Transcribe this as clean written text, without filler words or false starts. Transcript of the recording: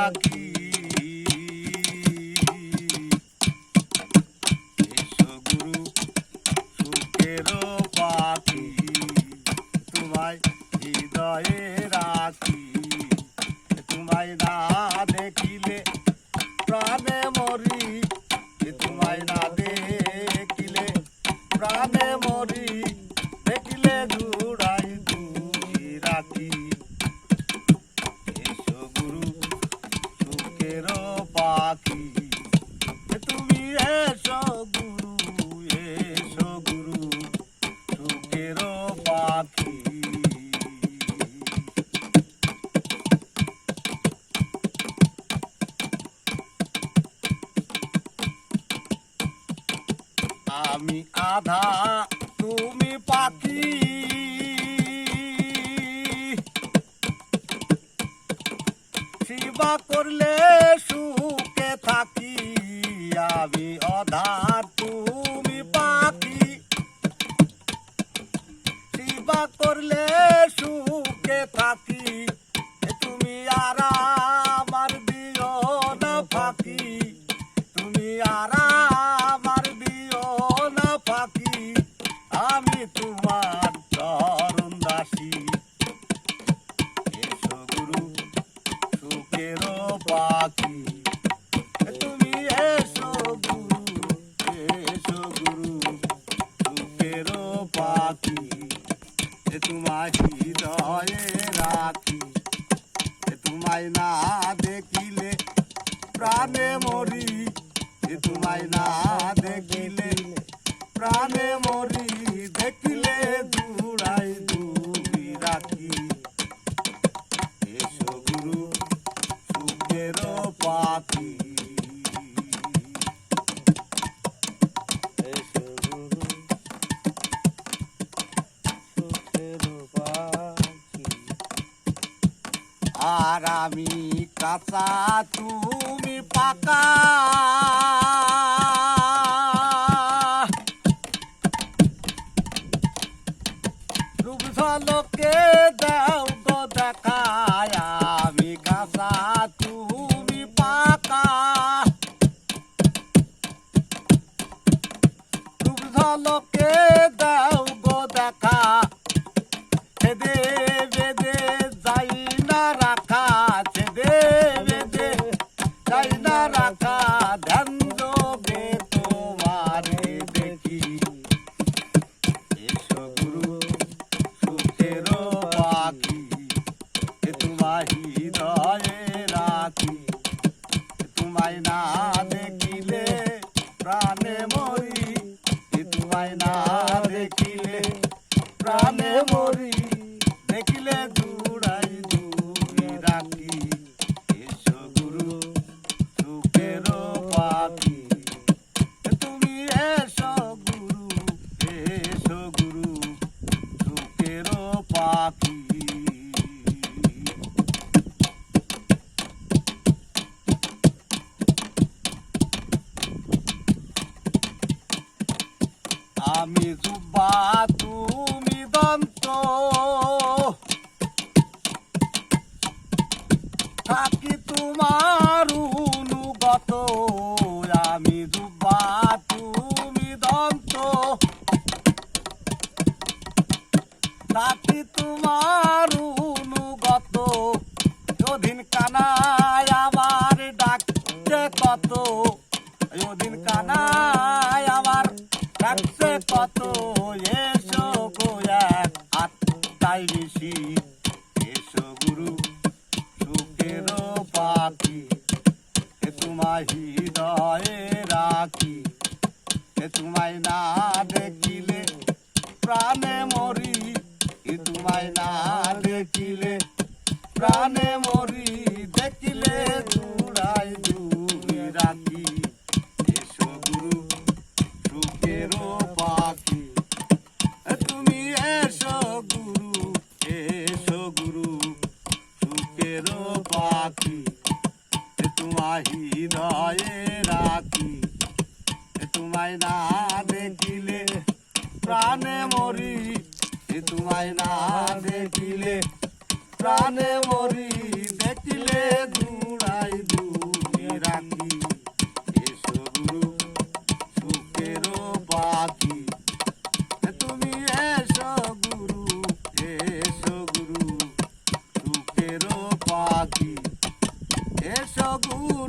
রাখি। এসো গুরু সুখের পাখি, তোমায় হৃদয়ে রাখি। তোমায় না দেখিলে প্রাণে মরি, তোমায় না দেখিলে প্রাণে মরি, দেখিলে জুড়াই দুই রাখি। এসো গুরু সুখের পাখি, তুমি এসো গুরু, এসো গুরু সুখের পাখি। আমি আধা তুমি পাখি, সেবা করলে সুখে থাকি। আমি অধা তুমি পাখি, সেবা করলে সুখে থাকি। তুমি আর আমার দিও না ফাঁকি, তুমি আর আমার দিও না ফাঁকি। আমি তোমার চরণ দাসী। এসো গুরু সুখের পাখি, তুমি এসো গুরু, এসো গুরু সুখের পাখি। তোমায় হৃদয়ে রাখি, তোমায় না দেখিলে প্রাণে মরি, তোমায় না দেখিলে প্রাণে মরি, দেখিলে জুড়াই দুই রাখি। এসো গুরু সুখের পাখি, এসো গুরু সুখের পাখি। আর আমি কাঁচা তুমি পাকা, রূপ ঝলকে দাও গো দেখায়। আমি কাঁচা তুমি পাকা, রূপ ঝলকে দাও গো দেখা। ছেদে বেদে যাই না রাখা, ছেদে বেদে যাই না রাখা। ধ্যান যোগে তোমারে দেখি। এসো গুরু সুখের পাখি, তোমায় হৃদয়ে রাখি। তোমায় না দেখিলে প্রাণে মরি, তোমায় না দেখিলে প্রাণে মরি, দেখিলে জুড়াই দুই রাখি। এসো গুরু সুখের পাখি, তুমি এসো গুরু, এসো গুরু সুখের পাখি। আমি জুব্বা তুমি দন্ত, থাকি তোমার অনুগত। আমি জুব্বা তুমি দন্ত, থাকি তোমার অনুগত। অধীন কানায় আমার ডাকছে কত, অধীন কানায় আমার ডাকছে কত। এসো গো এক আত্মাই বেশি, এসো গুরু সুখের পাখি। তোমায় হৃদয়ে রাখি, তোমায় না দেখিলে প্রাণে মরি, তোমায় না দেখিলে প্রাণে মরি, দেখিলে জুড়াই দুই রাখি। এসো গুরু সুখের পাখি, তুমি এসো গুরু, এসো গুরু সুখের পাখি। তোমায় হৃদয়ে রাখি, তোমায় না দেখিলে প্রাণে মরি, তোমায় না দেখিলে প্রাণে মরি, দেখিলে জুড়াই গুণ